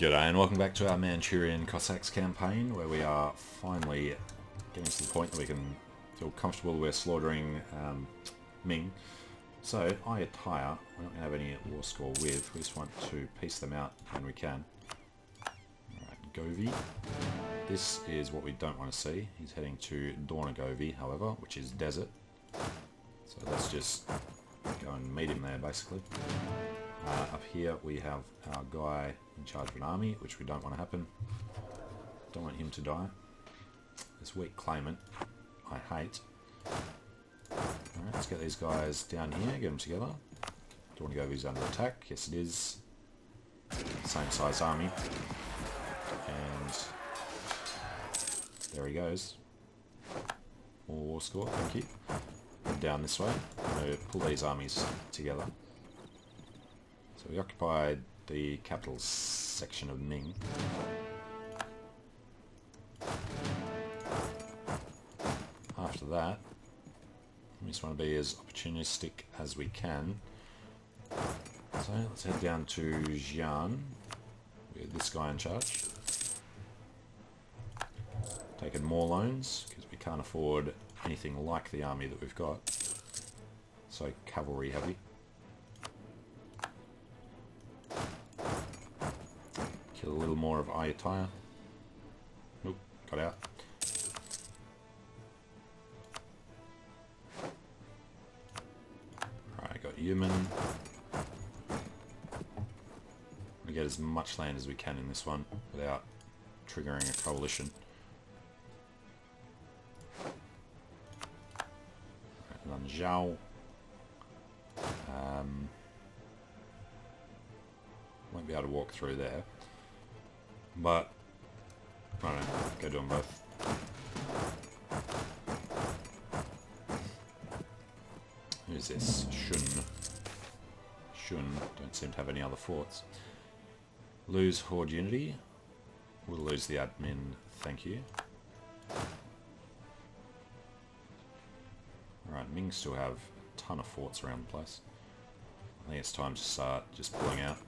G'day and welcome back to our Manchurian Cossacks campaign, where we are finally getting to the point that we can feel comfortable we're slaughtering Ming. So, Ayatollah, we're not going to have any war score with, we just want to piece them out when we can. Alright, Govi. This is what we don't want to see. He's heading to Dornogovi, however, which is desert. So let's just go and meet him there, basically. Up here we have our guy in charge of an army, which we don't want to happen. Don't want him to die. This weak claimant, I hate. Alright, let's get these guys down here, get them together. Dornogovi's under attack, yes it is. Same size army. And there he goes. More war score, thank you. Head down this way. I'm going to pull these armies together. So we occupied the capital section of Ming. After that, we just want to be as opportunistic as we can. So let's head down to Xi'an with this guy in charge. Taking more loans because we can't afford anything like the army that we've got. So cavalry heavy. Kill a little more of Ayatollah. Nope, got out. Alright, got Yuman. We get as much land as we can in this one without triggering a coalition. Right, Lanzhou. Won't be able to walk through there. But, I don't know, go do them both. Who's this? Shun. Don't seem to have any other forts. Lose Horde Unity. We'll lose the admin, thank you. Alright, Ming still have a ton of forts around the place. I think it's time to start just pulling out.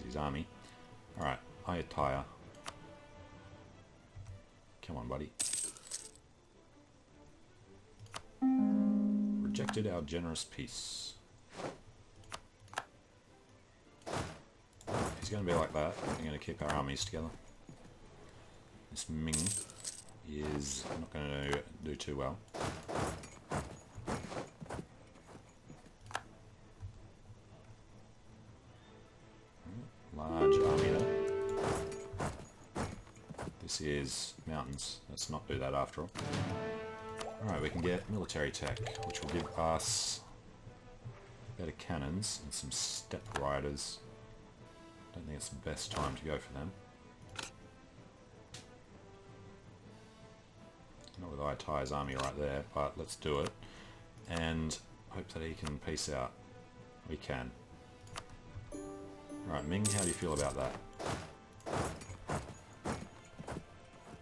His army. Alright, Ayatollah. Come on, buddy. Rejected our generous peace. If he's going to be like that, we're going to keep our armies together. This Ming is not going to do too well. Large army there. This is mountains. Let's not do that after all. Alright, we can get military tech, which will give us better cannons and some steppe riders. Don't think it's the best time to go for them. Not with Ayatollah's army right there, but let's do it. And hope that he can peace out. We can. Alright, Ming, how do you feel about that?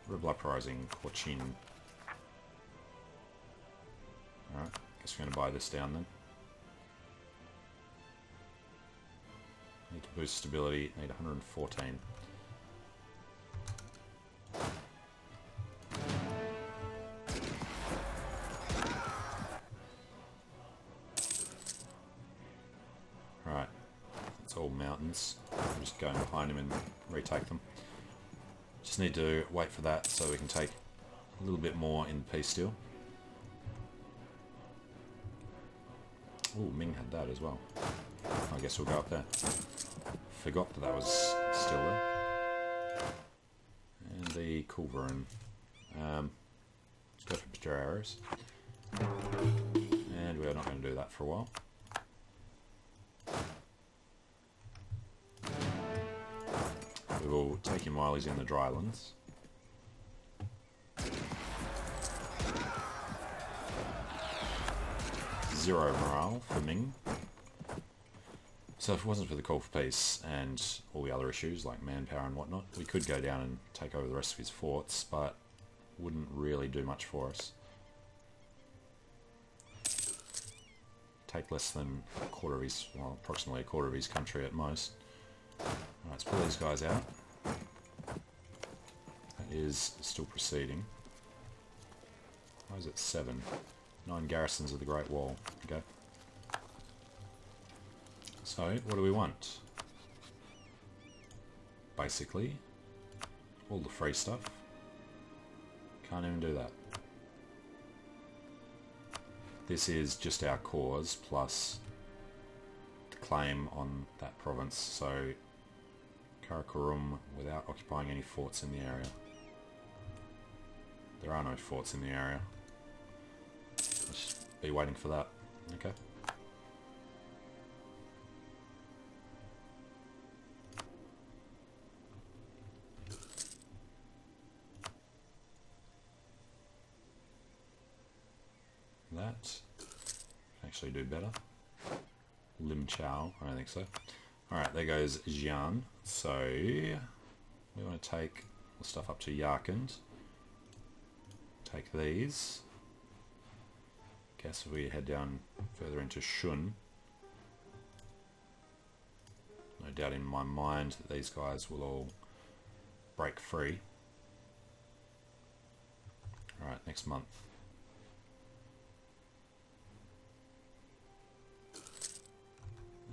Rebel Uprising, Qing. Alright, guess we're going to buy this down then. Need to boost stability, need 114. Right, it's all mountains. I'm just going behind him and retake them. Just need to wait for that so we can take a little bit more in peace deal. Ooh, Ming had that as well. I guess we'll go up there. Forgot that that was still there. And the Culverin. Let's go for picture arrows. And we're not going to do that for a while. We will take him while he's in the drylands. Zero morale for Ming. So if it wasn't for the call for peace and all the other issues like manpower and whatnot, we could go down and take over the rest of his forts, but wouldn't really do much for us. Take less than a quarter of his, well, approximately a quarter of his country at most. Alright, let's pull these guys out. That is still proceeding. Why is it 7? 9 garrisons of the Great Wall. Okay. So, what do we want? Basically, all the free stuff. Can't even do that. This is just our cause plus the claim on that province. So, Karakorum without occupying any forts in the area. There are no forts in the area. Let's be waiting for that. Okay. That can actually do better. Lim Chao, I don't think so. Alright, there goes Jian. So we want to take the stuff up to Yarkand. Take these. Guess if we head down further into Shun. No doubt in my mind that these guys will all break free. Alright, next month.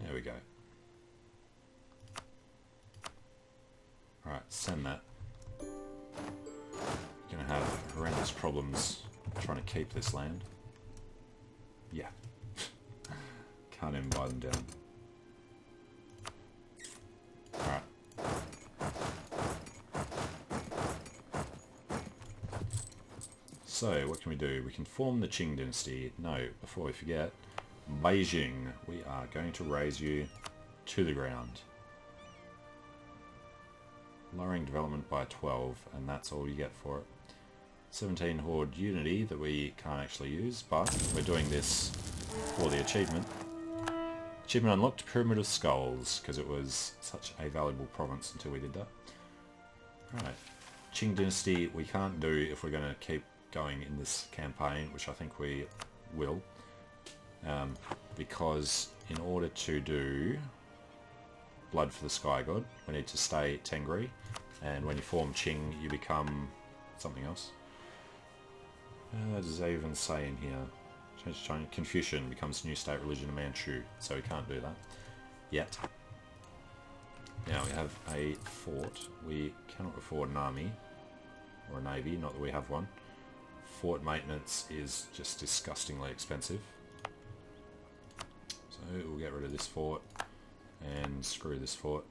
There we go. Alright, send that. You're going to have horrendous problems trying to keep this land. Yeah. Can't even buy them down. Alright. So, what can we do? We can form the Qing dynasty. No, before we forget, Beijing, we are going to raze you to the ground. Lowering development by 12, and that's all you get for it. 17 Horde unity that we can't actually use, but we're doing this for the achievement. Achievement unlocked, Pyramid of Skulls, because it was such a valuable province until we did that. Right, Qing dynasty we can't do if we're going to keep going in this campaign, which I think we will. Because in order to do Blood for the Sky God, we need to stay Tengri, and when you form Qing, you become something else. Does that even say in here? Change to China. Confucian becomes new state religion in Manchu, so we can't do that yet. Now we have a fort. We cannot afford an army or a navy, not that we have one. Fort maintenance is just disgustingly expensive. So we'll get rid of this fort and screw this fort.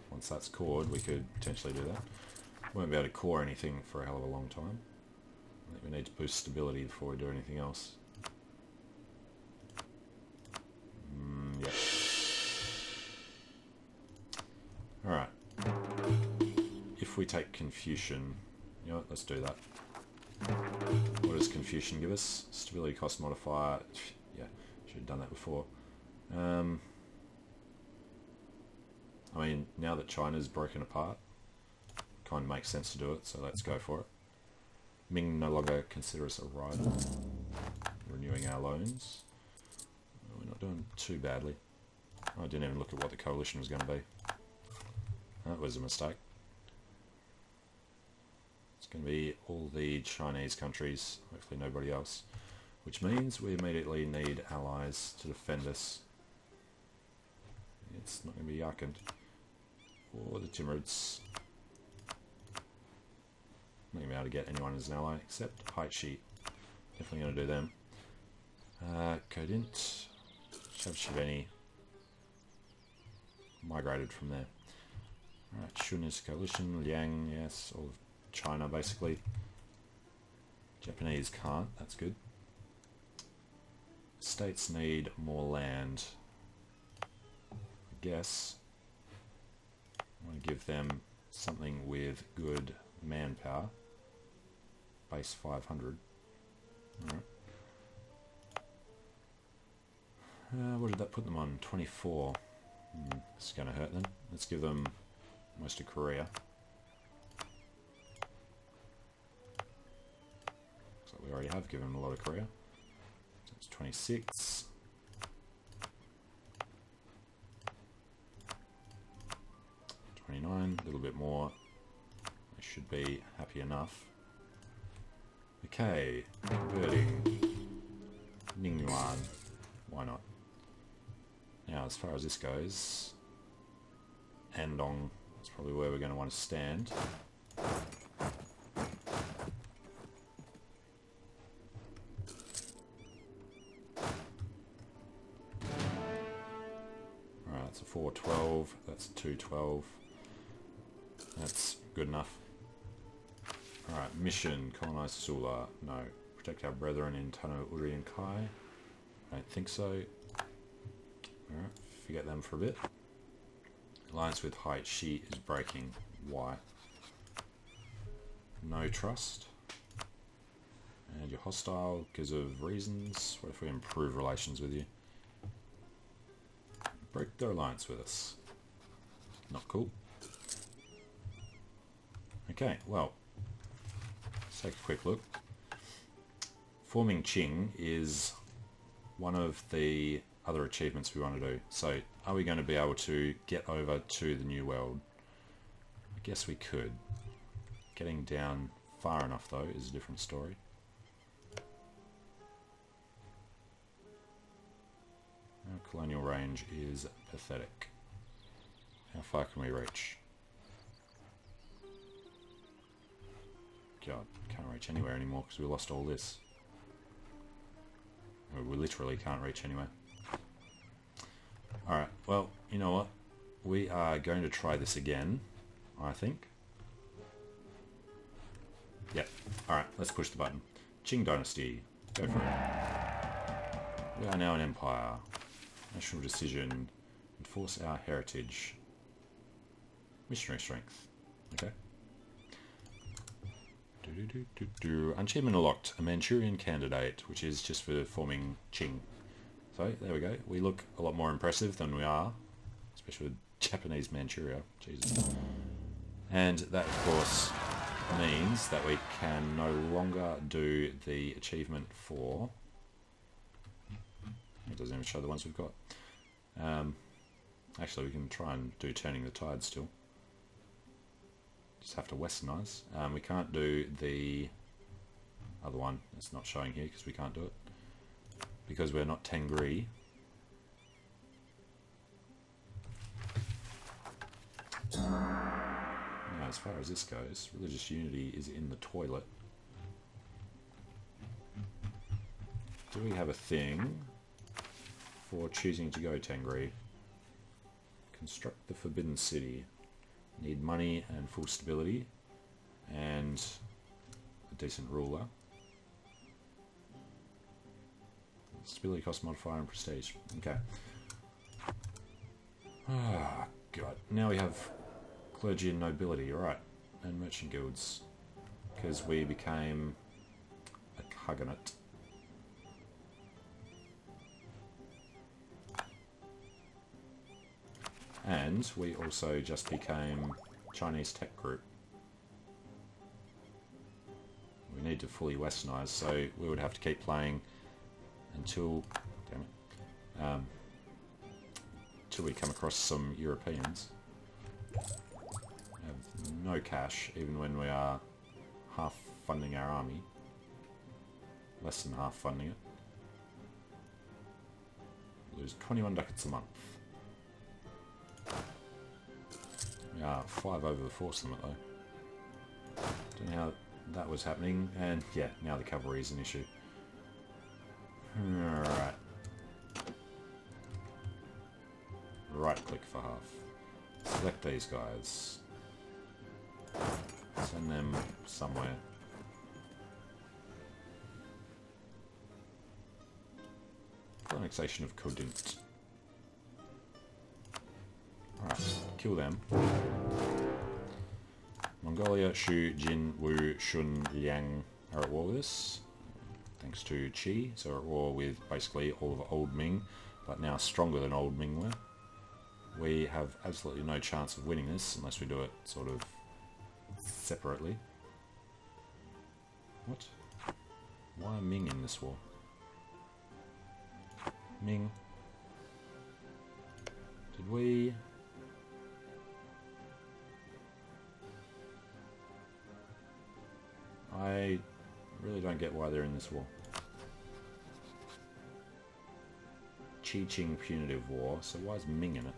Once that's cored, we could potentially do that. Won't be able to core anything for a hell of a long time. I think we need to boost stability before we do anything else. Yep. Alright. If we take Confucian, you know what, let's do that. What does Confucian give us? Stability cost modifier. Yeah, should have done that before. I mean, now that China's broken apart, kind of makes sense to do it, so let's go for it. Ming no longer consider us a rival. Renewing our loans. We're not doing too badly. I didn't even look at what the coalition was going to be. That was a mistake. It's going to be all the Chinese countries, hopefully nobody else. Which means we immediately need allies to defend us. It's not going to be Yarkand. Or the Timurids. Not going to be able to get anyone as an ally except Haichi. Definitely going to do them. Kodint, Shavshiveni. Migrated from there. Alright, Shun is coalition, Liang, yes, all of China basically. Japanese can't, that's good. States need more land. I guess I want to give them something with good manpower. Base 500. Alright. What did that put them on? 24. It's going to hurt them. Let's give them most of Korea. Looks like we already have given them a lot of Korea. So it's 26. A little bit more. I should be happy enough. Okay, converting Ningyuan. Why not? Now, as far as this goes, Andong is probably where we're going to want to stand. Alright, that's a 412, that's a 212. That's good enough. Alright, mission, colonize Sula. No. Protect our brethren in Nahuatl Kai. I don't think so. Alright, forget them for a bit. Alliance with Height, she is breaking. Why? No trust. And you're hostile because of reasons. What if we improve relations with you? Break their alliance with us. Not cool. Okay, well, let's take a quick look. Forming Qing is one of the other achievements we want to do. So, are we going to be able to get over to the New World? I guess we could. Getting down far enough, though, is a different story. Our colonial range is pathetic. How far can we reach? God, can't reach anywhere anymore because we lost all this. We literally can't reach anywhere. Alright, well, you know what? We are going to try this again, I think. Yep. Alright, let's push the button. Qing Dynasty. Go for it. We are now an empire. National decision. Enforce our heritage. Missionary strength. Okay. Achievement unlocked, a Manchurian Candidate, which is just for forming Qing. So, there we go. We look a lot more impressive than we are, especially with Japanese Manchuria. Jesus. And that, of course, means that we can no longer do the achievement for... It doesn't even show the ones we've got. Actually, we can try and do Turning the Tide still. Just have to westernize. We can't do the other one. It's not showing here because we can't do it. Because we're not Tengri. Now, as far as this goes, religious unity is in the toilet. Do we have a thing for choosing to go Tengri? Construct the Forbidden City. Need money and full stability and a decent ruler. Stability cost modifier and prestige. Okay. Ah, God. Now we have clergy and nobility, right? And merchant guilds. Because we became a Khaganate. And we also just became Chinese Tech Group. We need to fully westernize, so we would have to keep playing until, damn it, until we come across some Europeans. We have no cash, even when we are half funding our army. Less than half funding it. Lose 21 ducats a month. We are 5 over the force limit though. Don't know how that was happening, and yeah, now the cavalry is an issue. Alright. Right click for half. Select these guys. Send them somewhere. Annexation of Kodint. Alright, kill them. Mongolia, Shu, Jin, Wu, Shun, Liang are at war with us. Thanks to Qi, so we're at war with basically all of Old Ming, but now stronger than Old Ming were. We have absolutely no chance of winning this unless we do it sort of separately. What? Why Ming in this war? Ming. Did we... I really don't get why they're in this war. Qing punitive war, so why is Ming in it?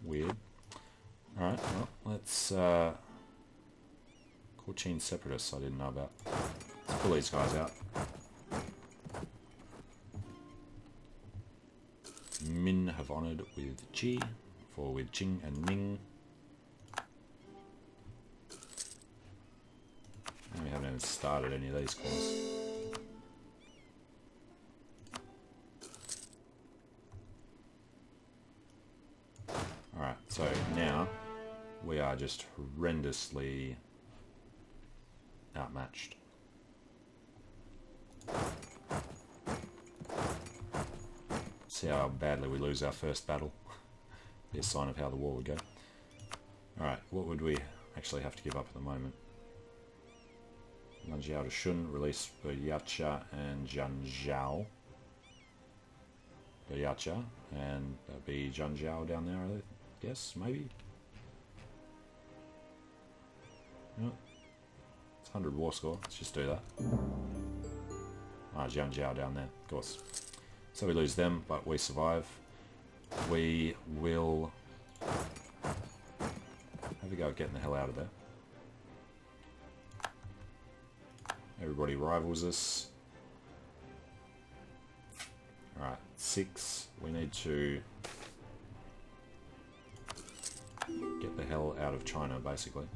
Weird. Alright, well, let's call Qing separatists I didn't know about. Let's pull these guys out. Min have honoured with Qi, for with Qing and Ming. And we haven't even started any of these cores. Alright, so now we are just horrendously outmatched. See how badly we lose our first battle. Be a sign of how the war would go. Alright, what would we actually have to give up at the moment? Lanjiao to Shun, release Yacha and Zhanzhao. Yacha, and that'd be Zhanzhao down there, I guess, maybe? No. It's 100 war score, let's just do that. Ah, Zhanzhao down there, of course. So we lose them, but we survive. We will have a go at getting the hell out of there. Everybody rivals us. Alright, 6. We need to get the hell out of China, basically.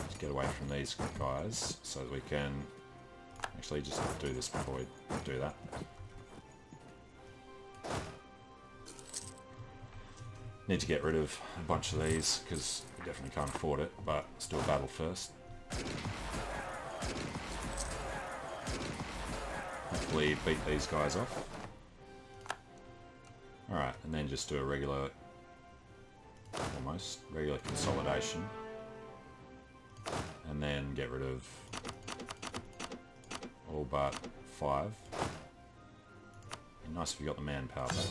Just get away from these guys so that we can actually just do this before we do that. Need to get rid of a bunch of these because we definitely can't afford it, but let's do a battle first. Hopefully beat these guys off. Alright, and then just do a regular, almost, regular consolidation. And then get rid of all but 5. Be nice if we got the manpower back.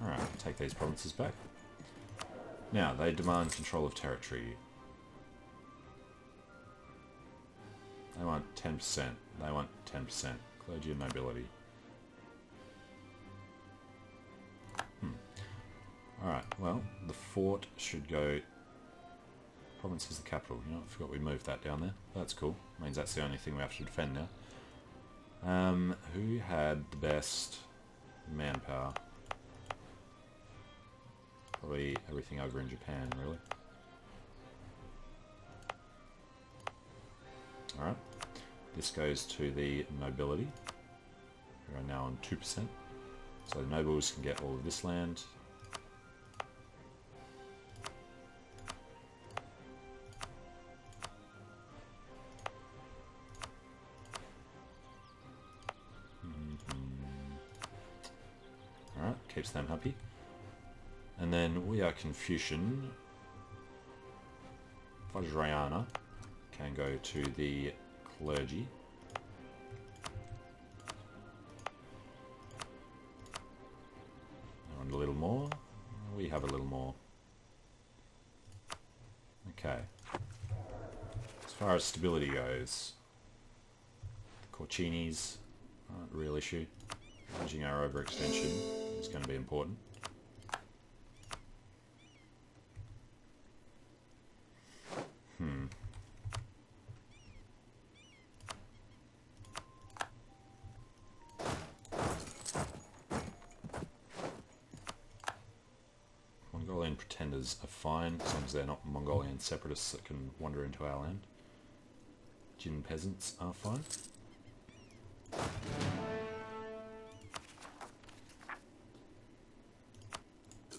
Alright, take these provinces back. Now, they demand control of territory. They want 10%. They want 10%. Clergy and nobility. Alright, well, the fort should go... Province is the capital. You know, I forgot we moved that down there. That's cool. Means that's the only thing we have to defend now. Who had the best manpower? Probably everything over in Japan, really. Alright. This goes to the nobility. We are now on 2%. So the nobles can get all of this land. Alright, keeps them happy. And then we are Confucian. Vajrayana can go to the clergy. And a little more. We have a little more. Okay. As far as stability goes, Corcinis aren't a real issue. Managing our overextension is going to be important. Mongolian pretenders are fine, as long as they're not Mongolian separatists that can wander into our land. Jin peasants are fine.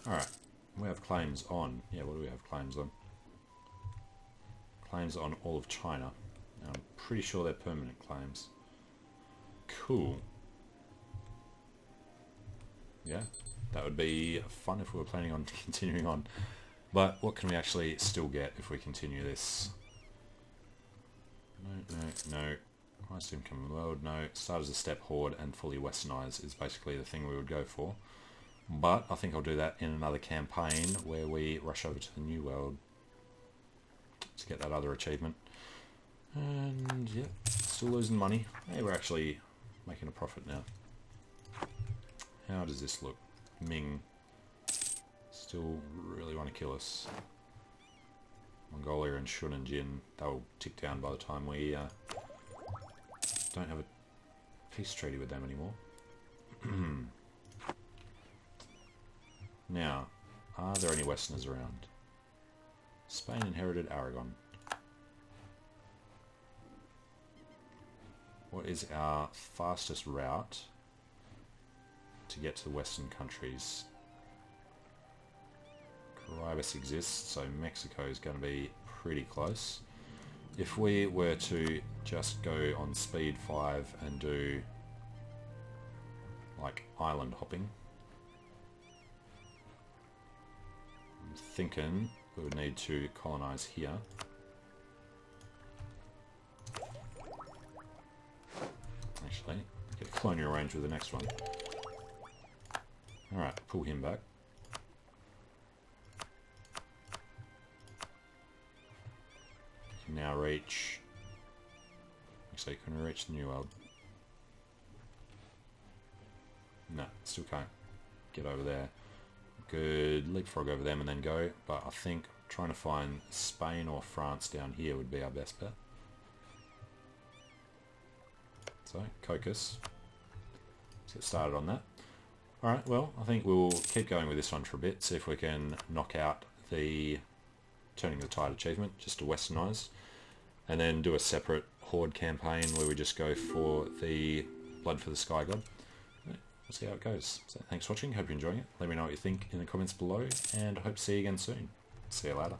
Alright, we have claims on... Yeah, what do we have claims on? Claims on all of China. I'm pretty sure they're permanent claims. Cool. Yeah, that would be fun if we were planning on continuing on But what can we actually still get if we continue this? No. Highest income in the world, no. Start as a Steppe Horde and fully westernize is basically the thing we would go for. But I think I'll do that in another campaign where we rush over to the New World to get that other achievement. And yeah, still losing money. Hey, we're actually making a profit now. How does this look? Ming still really want to kill us. Mongolia and Shun and Jin, they'll tick down by the time we don't have a peace treaty with them anymore. Now, are there any Westerners around? Spain inherited Aragon. What is our fastest route to get to the Western countries? Caribus exists, so Mexico is going to be pretty close. If we were to just go on speed 5 and do like island hopping, I'm thinking we would need to colonize here. Actually, get a colonial range with the next one. Alright, pull him back. You can now reach... Actually, can we reach the New World? No, still can't get over there. Could leapfrog over them and then go, but I think trying to find Spain or France down here would be our best bet. So, Caucasus. Let's get started on that. Alright, well, I think we'll keep going with this one for a bit, see if we can knock out the Turning the Tide achievement, just to westernize, and then do a separate Horde campaign where we just go for the Blood for the Sky God. We'll see how it goes. So thanks for watching, hope you're enjoying it. Let me know what you think in the comments below, and I hope to see you again soon. See you later.